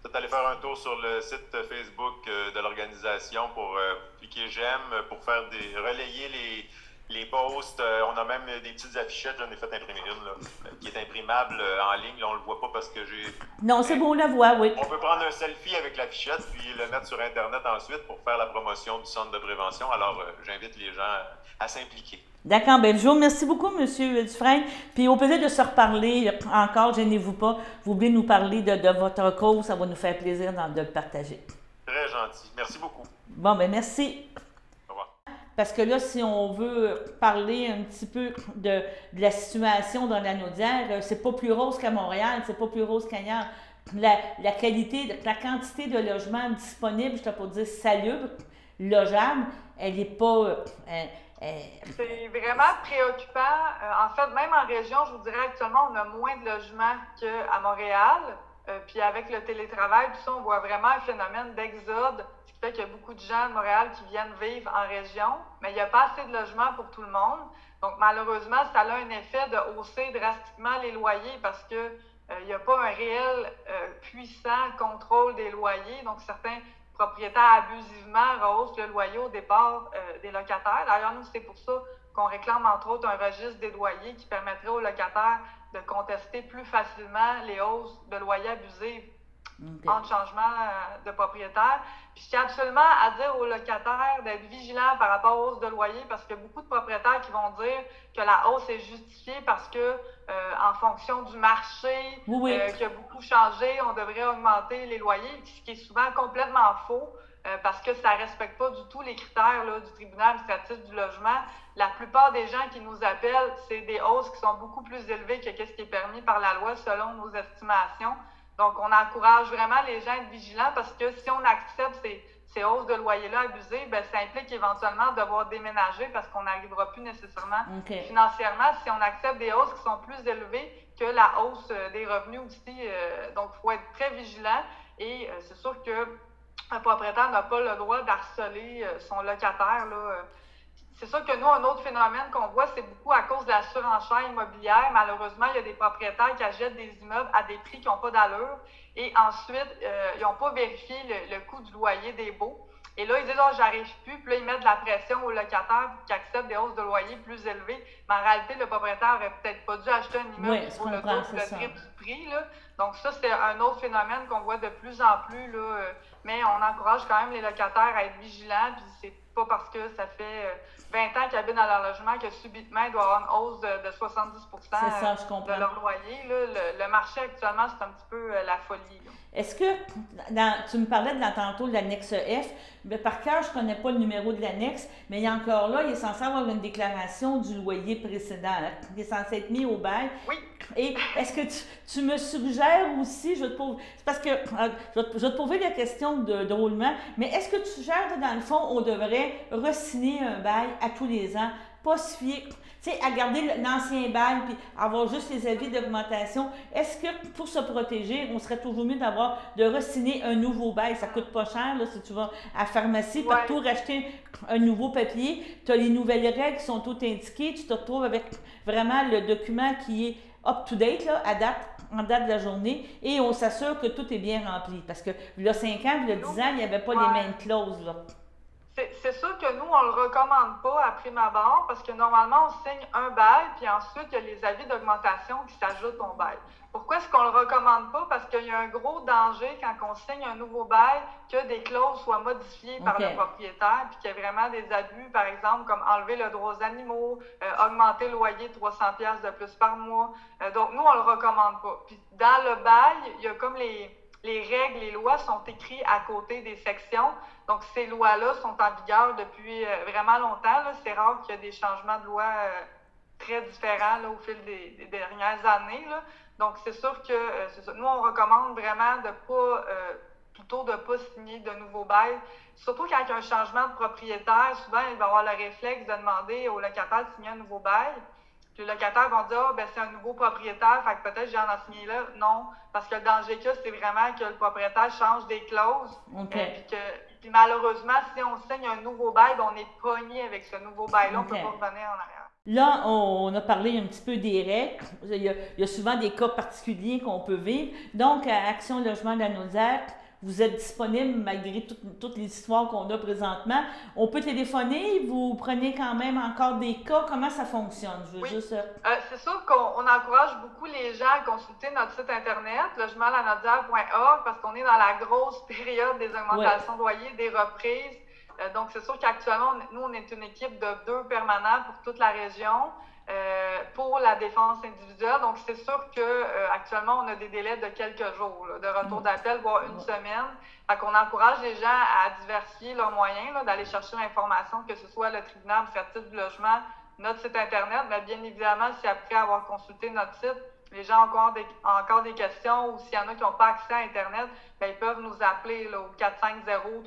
peut-être aller faire un tour sur le site Facebook de l'organisation pour cliquer j'aime, pour relayer les posts. On a même des petites affichettes, j'en ai fait imprimer une là, qui est imprimable en ligne. Là, on ne le voit pas parce que j'ai... Non, c'est beau, on la voit, oui. On peut prendre un selfie avec l'affichette puis le mettre sur Internet ensuite pour faire la promotion du centre de prévention. Alors, j'invite les gens à s'impliquer. D'accord, bien, je vous remercie beaucoup, M. Dufresne. Puis au plaisir de se reparler encore, gênez-vous pas. Vous voulez nous parler de votre cause, ça va nous faire plaisir de le partager. Très gentil. Merci beaucoup. Bon, bien, merci. Parce que là, si on veut parler un petit peu de la situation dans la Naudière, c'est pas plus rose qu'à Montréal, c'est pas plus rose qu'ailleurs. La qualité, la quantité de logements disponibles, je ne peux pas dire salubres, logeables, elle n'est pas... C'est vraiment préoccupant. En fait, même en région, je vous dirais actuellement, on a moins de logements qu'à Montréal. Puis avec le télétravail, tout ça, on voit vraiment un phénomène d'exode. Fait qu'il y a beaucoup de gens de Montréal qui viennent vivre en région, mais il n'y a pas assez de logements pour tout le monde. Donc, malheureusement, ça a un effet de hausser drastiquement les loyers parce que il n'y a pas un réel puissant contrôle des loyers. Donc, certains propriétaires abusivement rehaussent le loyer au départ des locataires. D'ailleurs, nous, c'est pour ça qu'on réclame, entre autres, un registre des loyers qui permettrait aux locataires de contester plus facilement les hausses de loyers abusives en changement de propriétaire. Puis je tiens absolument à dire aux locataires d'être vigilants par rapport aux hausses de loyer parce qu'il y a beaucoup de propriétaires qui vont dire que la hausse est justifiée parce que en fonction du marché qui a beaucoup changé, on devrait augmenter les loyers, ce qui est souvent complètement faux parce que ça ne respecte pas du tout les critères là, du tribunal administratif du logement. La plupart des gens qui nous appellent, c'est des hausses qui sont beaucoup plus élevées que ce qui est permis par la loi selon nos estimations. Donc, on encourage vraiment les gens à être vigilants parce que si on accepte ces hausses de loyer-là abusées, bien, ça implique éventuellement devoir déménager parce qu'on n'arrivera plus nécessairement financièrement si on accepte des hausses qui sont plus élevées que la hausse des revenus aussi. Donc, il faut être très vigilant et c'est sûr qu'un propriétaire n'a pas le droit d'harceler son locataire, là. C'est sûr que nous, un autre phénomène qu'on voit, c'est beaucoup à cause de la surenchère immobilière. Malheureusement, il y a des propriétaires qui achètent des immeubles à des prix qui n'ont pas d'allure et ensuite, ils n'ont pas vérifié le coût du loyer des baux. Et là, ils disent « Oh, j'arrive plus », puis là, ils mettent de la pression aux locataires qui acceptent des hausses de loyer plus élevées. Mais en réalité, le propriétaire n'aurait peut-être pas dû acheter un immeuble qui vaut le triple du prix, là. Donc ça, c'est un autre phénomène qu'on voit de plus en plus, là. Mais on encourage quand même les locataires à être vigilants, puis c'est pas parce que ça fait 20 ans qu'ils habitent dans leur logement que subitement, il doit y avoir une hausse de 70 de leur loyer. Là. Le marché actuellement, c'est un petit peu la folie. Là. Est-ce que, tu me parlais tantôt de l'annexe F, mais par cœur, je ne connais pas le numéro de l'annexe, mais il y a encore là, il est censé avoir une déclaration du loyer précédent. Hein, il est censé être mis au bail. Oui. Et est-ce que tu me suggères aussi, je vais te poser, parce que je vais te poser la question drôlement, mais est-ce que tu suggères que dans le fond, on devrait re-signer un bail à tous les ans, pas se fier, tu sais, à garder l'ancien bail puis avoir juste les avis d'augmentation? Est-ce que pour se protéger, on serait toujours mieux de re-signer un nouveau bail? Ça coûte pas cher, là, si tu vas à la pharmacie, partout racheter un nouveau papier, tu as les nouvelles règles qui sont toutes indiquées, tu te retrouves avec vraiment le document qui est up-to-date, là, en date de la journée, et on s'assure que tout est bien rempli. Parce que, il y a 5 ans, il y a 10 ans, il n'y avait pas les mêmes clauses, là. C'est sûr que nous, on ne le recommande pas à prime abord parce que normalement, on signe un bail, puis ensuite, il y a les avis d'augmentation qui s'ajoutent au bail. Pourquoi est-ce qu'on ne le recommande pas? Parce qu'il y a un gros danger quand on signe un nouveau bail que des clauses soient modifiées par le propriétaire, puis qu'il y ait vraiment des abus, par exemple, comme enlever le droit aux animaux, augmenter le loyer de 300$ de plus par mois. Donc, nous, on ne le recommande pas. Puis dans le bail, il y a comme les les règles, les lois sont écrites à côté des sections. Donc, ces lois-là sont en vigueur depuis vraiment longtemps. C'est rare qu'il y ait des changements de loi très différents là, au fil des dernières années. Là. Donc, c'est sûr que c'est ça. Nous, on recommande vraiment plutôt de ne pas signer de nouveaux bails. Surtout quand il y a un changement de propriétaire, souvent, il va avoir le réflexe de demander au locataire de signer un nouveau bail. Puis le locataire va dire, c'est un nouveau propriétaire, fait que peut-être j'ai en signé là. Non, parce que le danger qu'il y a, c'est vraiment que le propriétaire change des clauses. Puis malheureusement, si on signe un nouveau bail, on est pogné avec ce nouveau bail-là, on ne peut pas revenir en arrière. Là, on a parlé un petit peu des règles. Il y a souvent des cas particuliers qu'on peut vivre. Donc, à Action Logement de la Naudière, vous êtes disponible malgré toutes les histoires qu'on a présentement. On peut téléphoner, vous prenez quand même encore des cas. Comment ça fonctionne? Je veux juste... c'est sûr qu'on encourage beaucoup les gens à consulter notre site internet, logementlanaudière.org, parce qu'on est dans la grosse période des augmentations de loyer, des reprises. Donc, c'est sûr qu'actuellement, nous, on est une équipe de 2 permanents pour toute la région. Pour la défense individuelle. Donc, c'est sûr qu'actuellement, on a des délais de quelques jours là, de retour d'appel, voire une semaine. Fait qu'on encourage les gens à diversifier leurs moyens, là, d'aller chercher l'information, que ce soit le tribunal administratif du logement, notre site Internet, mais bien évidemment, si après avoir consulté notre site, les gens ont encore des questions ou s'il y en a qui n'ont pas accès à Internet, ils peuvent nous appeler là, au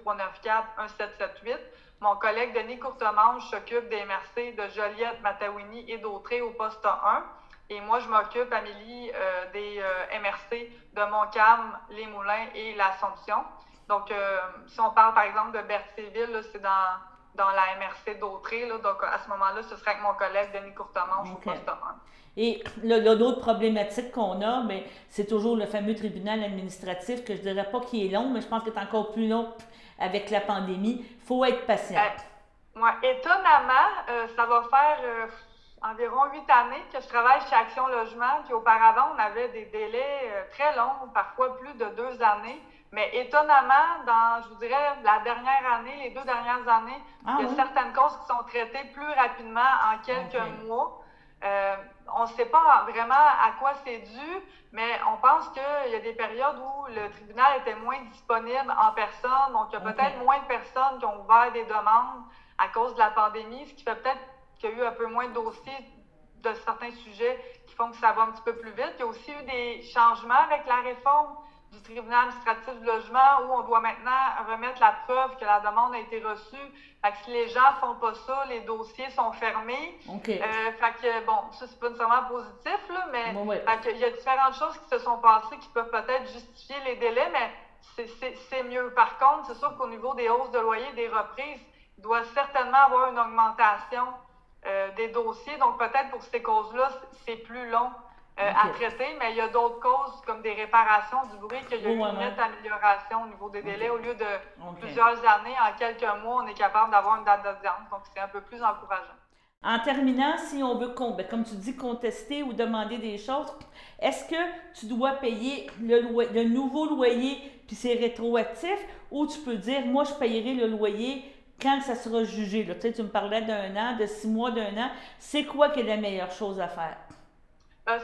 450-394-1778. Mon collègue Denis Courtemanche s'occupe des MRC de Joliette, Matawini et d'Autrey au poste 1. Et moi, je m'occupe, Amélie, des MRC de Montcalm, Les Moulins et l'Assomption. Donc, si on parle par exemple de Berthierville, c'est dans la MRC d'Autrey. Donc, à ce moment-là, ce serait avec mon collègue Denis Courtemanche au poste 1. Et l'autre problématique qu'on a, c'est toujours le fameux tribunal administratif que je ne dirais pas qu'il est long, mais je pense qu'il est encore plus long avec la pandémie. Il faut être patient. Étonnamment, ça va faire environ 8 années que je travaille chez Action Logement, puis auparavant, on avait des délais très longs, parfois plus de 2 années. Mais étonnamment, je vous dirais, la dernière année, les 2 dernières années, il y a certaines causes qui sont traitées plus rapidement en quelques mois. On ne sait pas vraiment à quoi c'est dû, mais on pense qu'il y a des périodes où le tribunal était moins disponible en personne, donc il y a peut-être moins de personnes qui ont ouvert des demandes à cause de la pandémie, ce qui fait peut-être qu'il y a eu un peu moins de dossiers de certains sujets qui font que ça va un petit peu plus vite. Il y a aussi eu des changements avec la réforme du tribunal administratif du logement où on doit maintenant remettre la preuve que la demande a été reçue. Fait que si les gens ne font pas ça, les dossiers sont fermés. Fait que, bon, ça, c'est pas nécessairement positif, là, mais fait que, il y a différentes choses qui se sont passées qui peuvent peut-être justifier les délais, mais c'est mieux. Par contre, c'est sûr qu'au niveau des hausses de loyer, des reprises, il doit certainement avoir une augmentation des dossiers. Donc, peut-être pour ces causes-là, c'est plus long à traiter, mais il y a d'autres causes comme des réparations du bruit qu'il y a eu une nette amélioration au niveau des délais. Au lieu de plusieurs années, en quelques mois, on est capable d'avoir une date d'audience. Donc, c'est un peu plus encourageant. En terminant, si on veut, comme tu dis, contester ou demander des choses, est-ce que tu dois payer le nouveau loyer puis c'est rétroactif ou tu peux dire, moi, je payerai le loyer quand ça sera jugé? Là, tu sais, tu me parlais d'1 an, de 6 mois, d'1 an. C'est quoi qui est la meilleure chose à faire?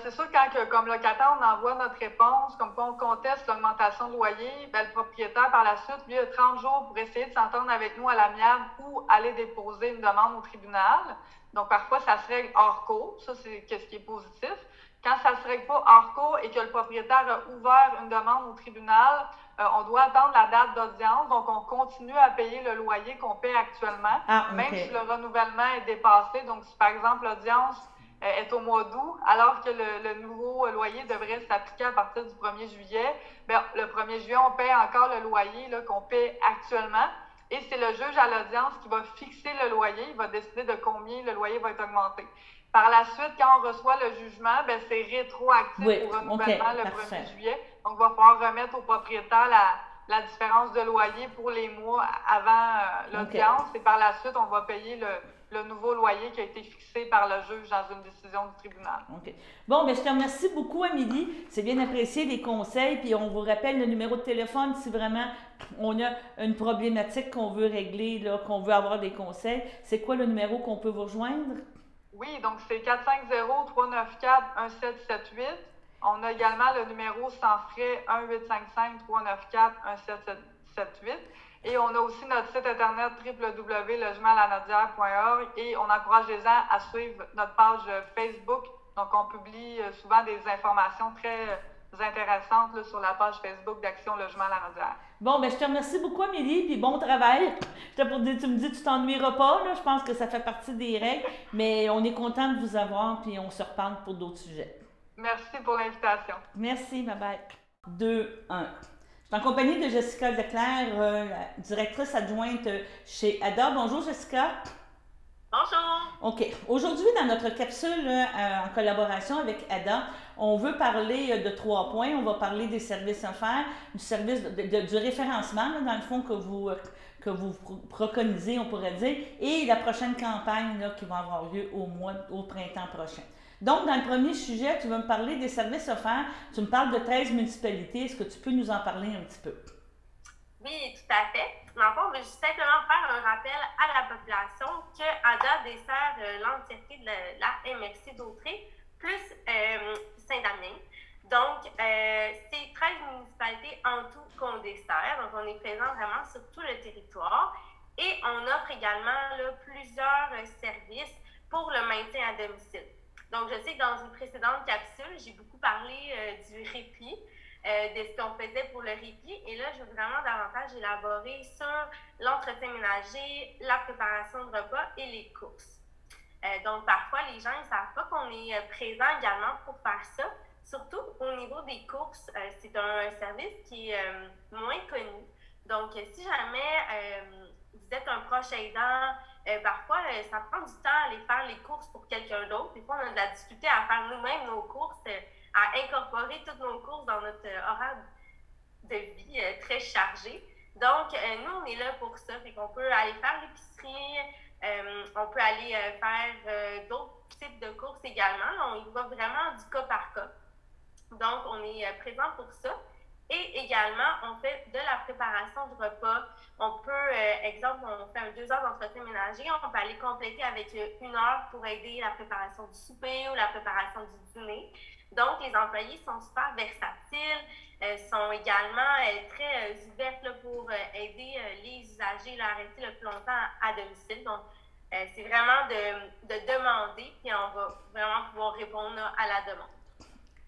C'est sûr, quand, comme locataire, on envoie notre réponse, comme quoi on conteste l'augmentation de loyer, le propriétaire, par la suite, lui, a 30 jours pour essayer de s'entendre avec nous à l'amiable ou aller déposer une demande au tribunal. Donc, parfois, ça se règle hors cours. Ça, c'est ce qui est positif. Quand ça ne se règle pas hors cours et que le propriétaire a ouvert une demande au tribunal, on doit attendre la date d'audience. Donc, on continue à payer le loyer qu'on paie actuellement, même si le renouvellement est dépassé. Donc, si, par exemple, l'audience est au mois d'août, alors que le nouveau loyer devrait s'appliquer à partir du 1er juillet. Bien, le 1er juillet, on paie encore le loyer qu'on paie actuellement. Et c'est le juge à l'audience qui va fixer le loyer. Il va décider de combien le loyer va être augmenté. Par la suite, quand on reçoit le jugement, bien, c'est rétroactif au renouvellement le 1er juillet. Donc, il va falloir remettre au propriétaire la différence de loyer pour les mois avant l'audience. Et par la suite, on va payer le nouveau loyer qui a été fixé par le juge dans une décision du tribunal. Bon, bien, je te remercie beaucoup, Amélie. C'est bien apprécié les conseils. Puis on vous rappelle le numéro de téléphone si vraiment on a une problématique qu'on veut régler, là, qu'on veut avoir des conseils. C'est quoi le numéro qu'on peut vous rejoindre? Oui, donc c'est 450-394-1778. On a également le numéro sans frais 1-855-394-1778. Et on a aussi notre site internet www.logementlanaudière.org et on encourage les gens à suivre notre page Facebook. Donc, on publie souvent des informations très intéressantes là, sur la page Facebook d'Action Logement Lanaudière. Bon, ben je te remercie beaucoup, Amélie, puis bon travail. J'étais pour dire, tu me dis que tu t'ennuieras pas, là. Je pense que ça fait partie des règles, mais on est content de vous avoir, puis on se reparle pour d'autres sujets. Merci pour l'invitation. Merci, bye-bye. 2, 1. Je suis en compagnie de Jessica Leclerc, la directrice adjointe chez ADA. Bonjour, Jessica. Bonjour. OK. Aujourd'hui, dans notre capsule en collaboration avec ADA, on veut parler de 3 points. On va parler des services offerts, du service du référencement, là, dans le fond, que vous préconisez, on pourrait dire, et la prochaine campagne là, qui va avoir lieu au printemps prochain. Donc, dans le premier sujet, tu vas me parler des services offerts. Tu me parles de 13 municipalités. Est-ce que tu peux nous en parler un petit peu? Oui, tout à fait. Dans le fond, on veut juste simplement faire un rappel à la population que ADA dessert l'entièreté de la MRC d'Autrey, plus Saint-Damien. Donc, c'est 13 municipalités en tout qu'on dessert. Donc, on est présent vraiment sur tout le territoire. Et on offre également là, plusieurs services pour le maintien à domicile. Donc, je sais que dans une précédente capsule, j'ai beaucoup parlé du répit, de ce qu'on faisait pour le répit. Et là, je veux vraiment davantage élaborer sur l'entretien ménager, la préparation de repas et les courses. Donc, parfois, les gens ne savent pas qu'on est présent également pour faire ça. Surtout au niveau des courses, c'est un service qui est moins connu. Donc, si jamais vous êtes un proche aidant, parfois, ça prend du temps à aller faire les courses pour quelqu'un d'autre. Des fois, on a de la difficulté à faire nous-mêmes nos courses, à incorporer toutes nos courses dans notre horaire de vie très chargé. Donc, nous, on est là pour ça. Fait qu'on peut aller faire l'épicerie, on peut aller faire d'autres types de courses également. On y va vraiment du cas par cas. Donc, on est présent pour ça. Et également, on fait de la préparation de repas. On peut, exemple, on fait 2 heures d'entretien ménager, on peut aller compléter avec 1 heure pour aider la préparation du souper ou la préparation du dîner. Donc, les employés sont super versatiles, sont également très ouverts là, pour aider les usagers là, à rester le plus longtemps à domicile. Donc, c'est vraiment de demander, puis on va vraiment pouvoir répondre là, à la demande.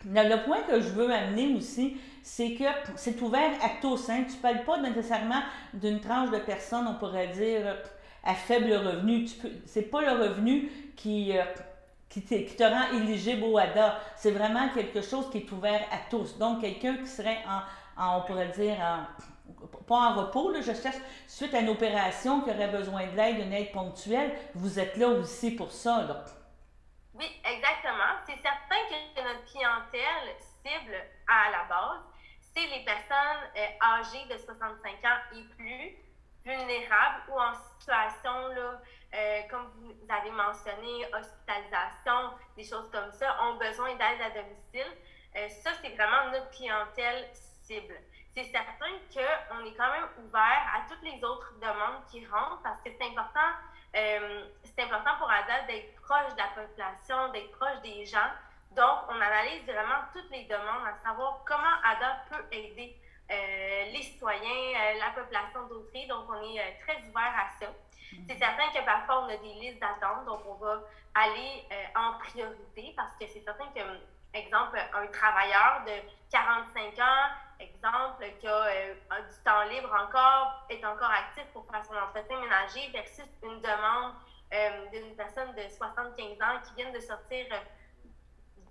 Le point que je veux amener aussi, c'est que c'est ouvert à tous. Hein? Tu ne parles pas nécessairement d'une tranche de personnes, on pourrait dire, à faible revenu. Ce n'est pas le revenu qui te rend éligible au ADA. C'est vraiment quelque chose qui est ouvert à tous. Donc, quelqu'un qui serait on pourrait dire, pas en repos, là, je cherche, suite à une opération qui aurait besoin de l'aide, une aide ponctuelle, vous êtes là aussi pour ça, là. Oui, exactement. C'est certain que notre clientèle cible à la base, c'est les personnes âgées de 65 ans et plus, vulnérables ou en situation, là, comme vous avez mentionné, hospitalisation, des choses comme ça, ont besoin d'aide à domicile. Ça, c'est vraiment notre clientèle cible. C'est certain qu'on est quand même ouvert à toutes les autres demandes qui rentrent parce que c'est important pour ADA d'être proche de la population, d'être proche des gens. Donc, on analyse vraiment toutes les demandes, à savoir comment ADA peut aider les citoyens, la population d'Autrey. Donc, on est très ouvert à ça. C'est certain que parfois, on a des listes d'attente, donc on va aller en priorité parce que c'est certain que, exemple, un travailleur de 45 ans, exemple, qui a du temps libre encore, est encore actif pour faire son entretien ménager versus une demande d'une personne de 75 ans qui vient de sortir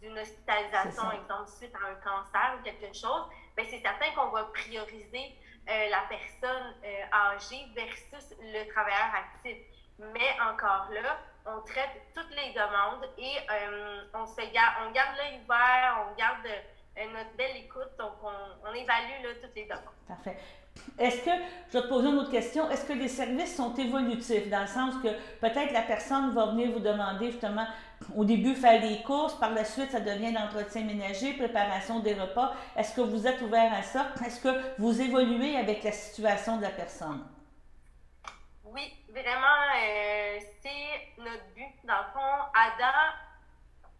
d'une hospitalisation, exemple, suite à un cancer ou quelque chose, bien, c'est certain qu'on va prioriser la personne âgée versus le travailleur actif. Mais encore là, on traite toutes les demandes et on garde l'œil ouvert, on garde notre belle écoute, donc on évalue là, toutes les demandes. Parfait. Est-ce que, je vais te poser une autre question, est-ce que les services sont évolutifs, dans le sens que peut-être la personne va venir vous demander justement, au début, faire les courses, par la suite, ça devient l'entretien ménager, préparation des repas. Est-ce que vous êtes ouvert à ça? Est-ce que vous évoluez avec la situation de la personne? Oui, vraiment, c'est notre but. Dans le fond, ADA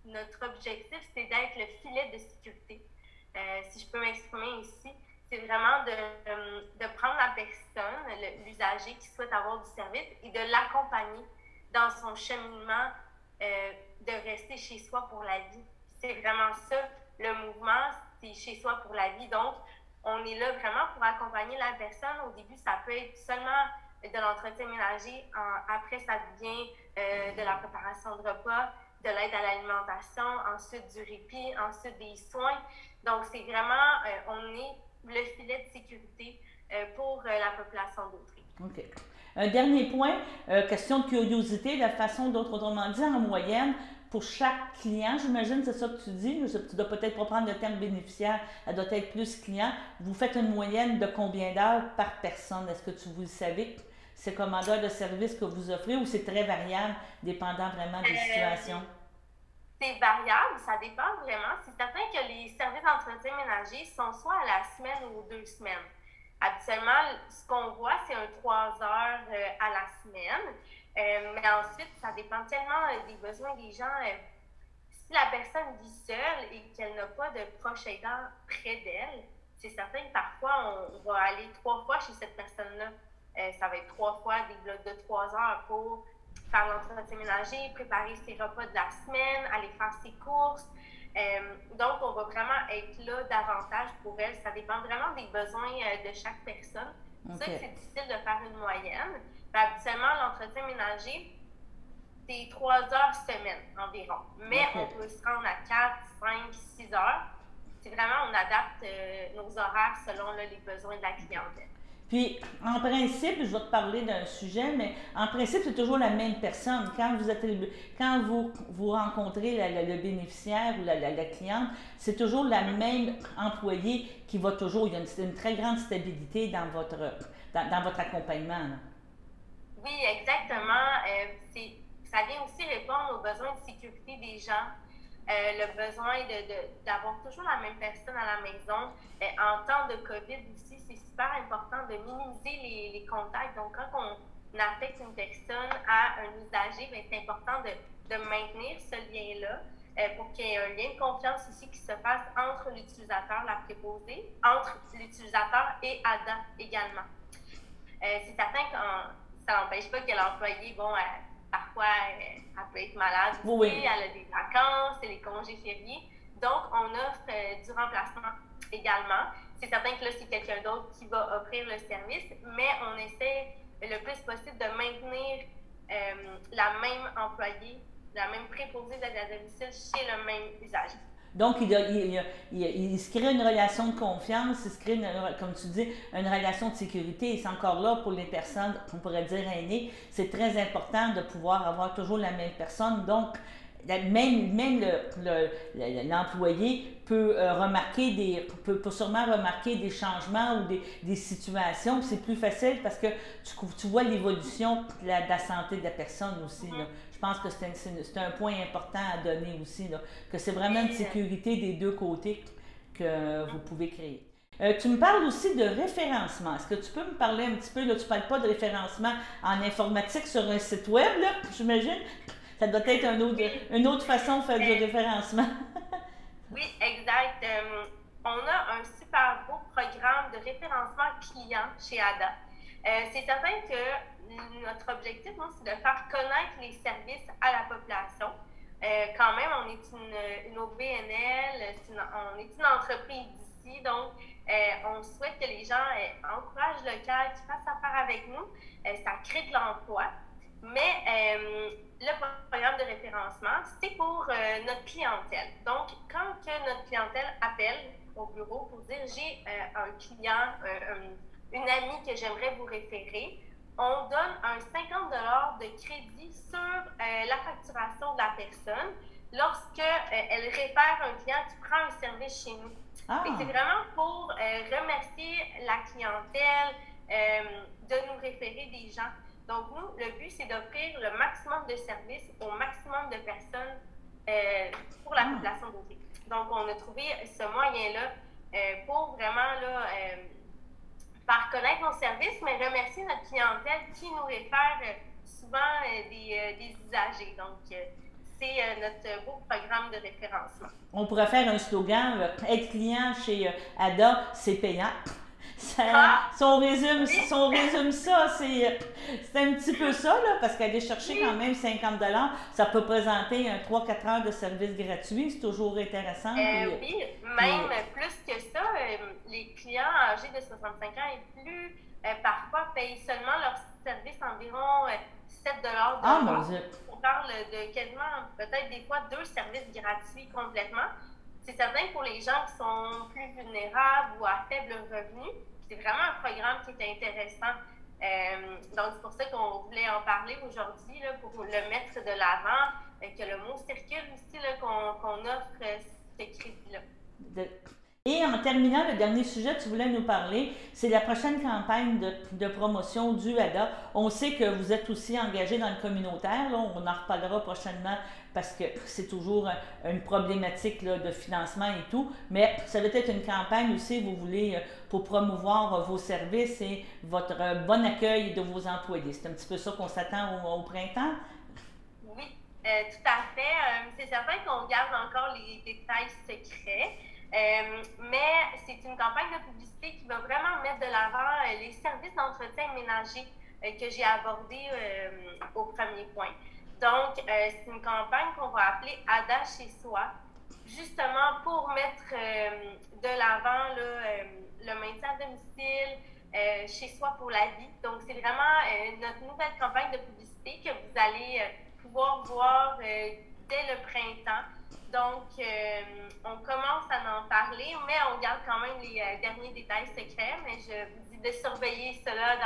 notre objectif, c'est d'être le filet de sécurité. Si je peux m'exprimer ici, c'est vraiment de prendre la personne, l'usager qui souhaite avoir du service et de l'accompagner dans son cheminement de rester chez soi pour la vie. C'est vraiment ça, le mouvement, c'est chez soi pour la vie. Donc, on est là vraiment pour accompagner la personne. Au début, ça peut être seulement de l'entretien ménager. Après, ça devient de la préparation de repas, de l'aide à l'alimentation, ensuite du répit, ensuite des soins. Donc, c'est vraiment, on est le filet de sécurité pour la population d'Autrey. OK. Un dernier point, question de curiosité, la façon dont, autrement dit, en moyenne, pour chaque client, j'imagine, c'est ça que tu dis, tu dois peut-être pas prendre le terme bénéficiaire, elle doit être plus client. Vous faites une moyenne de combien d'heures par personne? Est-ce que vous le savez? C'est commandeur de services que vous offrez ou c'est très variable, dépendant vraiment des situations? C'est variable, ça dépend vraiment. C'est certain que les services d'entretien ménager sont soit à la semaine ou 2 semaines. Habituellement, ce qu'on voit, c'est un 3 heures à la semaine. Mais ensuite, ça dépend tellement des besoins des gens. Si la personne vit seule et qu'elle n'a pas de proche aidant près d'elle, c'est certain que parfois, on va aller 3 fois chez cette personne-là. Ça va être 3 fois des blocs de 3 heures pour faire l'entretien ménager, préparer ses repas de la semaine, aller faire ses courses. Donc, on va vraiment être là davantage pour elle. Ça dépend vraiment des besoins de chaque personne. C'est ça que c'est difficile de faire une moyenne. Mais habituellement, l'entretien ménager, c'est 3 heures semaine environ. Mais on peut se rendre à 4, 5, 6 heures. C'est vraiment, on adapte nos horaires selon les besoins de la clientèle. Puis, en principe, je vais te parler d'un sujet, mais en principe, c'est toujours la même personne. Quand vous rencontrez le bénéficiaire ou la cliente, c'est toujours la même employée qui va toujours. Il y a une très grande stabilité dans votre accompagnement. Là. Oui, exactement. Ça vient aussi répondre aux besoins de sécurité des gens. Le besoin d'avoir toujours la même personne à la maison. En temps de COVID aussi, c'est super important de minimiser les contacts. Donc, quand on affecte une personne à un usager, c'est important de maintenir ce lien-là pour qu'il y ait un lien de confiance aussi qui se fasse entre l'utilisateur, la préposée, entre l'utilisateur et ADA également. C'est certain que ça n'empêche pas que l'employé, parfois, elle peut être malade aussi, elle a des vacances, c'est les congés fériés. Donc, on offre du remplacement également. C'est certain que là, c'est quelqu'un d'autre qui va offrir le service, mais on essaie le plus possible de maintenir la même employée, la même préposée d'aide à domicile chez le même usager. Donc, il se crée une relation de confiance, il se crée, comme tu dis, une relation de sécurité. Et c'est encore là pour les personnes, on pourrait dire aînées, c'est très important de pouvoir avoir toujours la même personne. Donc, même l'employé peut peut sûrement remarquer des changements ou des situations. C'est plus facile parce que tu vois l'évolution de la santé de la personne aussi. Là. Je pense que c'est un point important à donner aussi, là, que c'est vraiment une sécurité des deux côtés que vous pouvez créer. Tu me parles aussi de référencement. Est-ce que tu peux me parler un petit peu, là, tu ne parles pas de référencement en informatique sur un site web, là, j'imagine? Ça doit être une autre façon de faire du référencement. Oui, exact. On a un super beau programme de référencement client chez ADA. C'est certain que notre objectif, c'est de faire connaître les services à la population. Quand même, on est une OBNL, on est une entreprise d'ici, donc on souhaite que les gens encouragent le local, qu'ils fassent affaire avec nous. Ça crée de l'emploi. Mais le programme de référencement, c'est pour notre clientèle. Donc, quand notre clientèle appelle au bureau pour dire « j'ai un client, une amie que j'aimerais vous référer », on donne un 50 $ de crédit sur la facturation de la personne lorsqu'elle réfère un client qui prend un service chez nous. Et c'est vraiment pour remercier la clientèle de nous référer des gens. Donc, nous, le but, c'est d'offrir le maximum de services au maximum de personnes pour la population d'Autrey. Donc, on a trouvé ce moyen-là pour vraiment faire connaître nos services, mais remercier notre clientèle qui nous réfère souvent des usagers. Donc, c'est notre beau programme de référencement. On pourrait faire un slogan, être client chez Ada, c'est payant. Si on résume ça, c'est un petit peu ça, là, parce qu'aller chercher quand même 50 $, ça peut présenter 3-4 heures de service gratuit, c'est toujours intéressant. Oui, même plus que ça, les clients âgés de 65 ans et plus, parfois, payent seulement leur service environ 7 $. Ah, mon Dieu! On parle de quasiment, peut-être des fois, 2 services gratuits complètement. C'est certain pour les gens qui sont plus vulnérables ou à faible revenu, c'est vraiment un programme qui est intéressant. Donc, c'est pour ça qu'on voulait en parler aujourd'hui, pour le mettre de l'avant, que le mot circule aussi, qu'on offre ce crédit-là. Et en terminant, le dernier sujet que tu voulais nous parler, c'est la prochaine campagne de promotion du ADA. On sait que vous êtes aussi engagé dans le communautaire, là, on en reparlera prochainement parce que c'est toujours une problématique là, de financement et tout, mais ça va être une campagne aussi, vous voulez, pour promouvoir vos services et votre bon accueil de vos employés. C'est un petit peu ça qu'on s'attend au printemps? Oui, tout à fait. C'est certain qu'on garde encore les détails secrets. Mais c'est une campagne de publicité qui va vraiment mettre de l'avant les services d'entretien ménager que j'ai abordés au premier point. Donc, c'est une campagne qu'on va appeler Ada chez soi, justement pour mettre de l'avant le maintien à domicile, chez soi pour la vie. Donc, c'est vraiment notre nouvelle campagne de publicité que vous allez pouvoir voir dès le printemps. Donc, on commence à en parler, mais on garde quand même les derniers détails secrets. Mais je vous dis de surveiller cela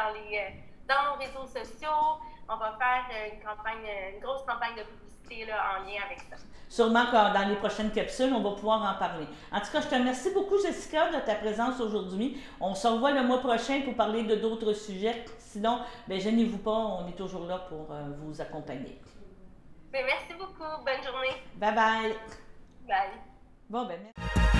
dans nos réseaux sociaux. On va faire une grosse campagne de publicité là, en lien avec ça. Sûrement que dans les prochaines capsules, on va pouvoir en parler. En tout cas, je te remercie beaucoup, Jessica, de ta présence aujourd'hui. On se revoit le mois prochain pour parler de d'autres sujets. Sinon, gênez-vous pas, on est toujours là pour vous accompagner. Merci beaucoup. Bonne journée. Bye bye. Bye. Bon, merci.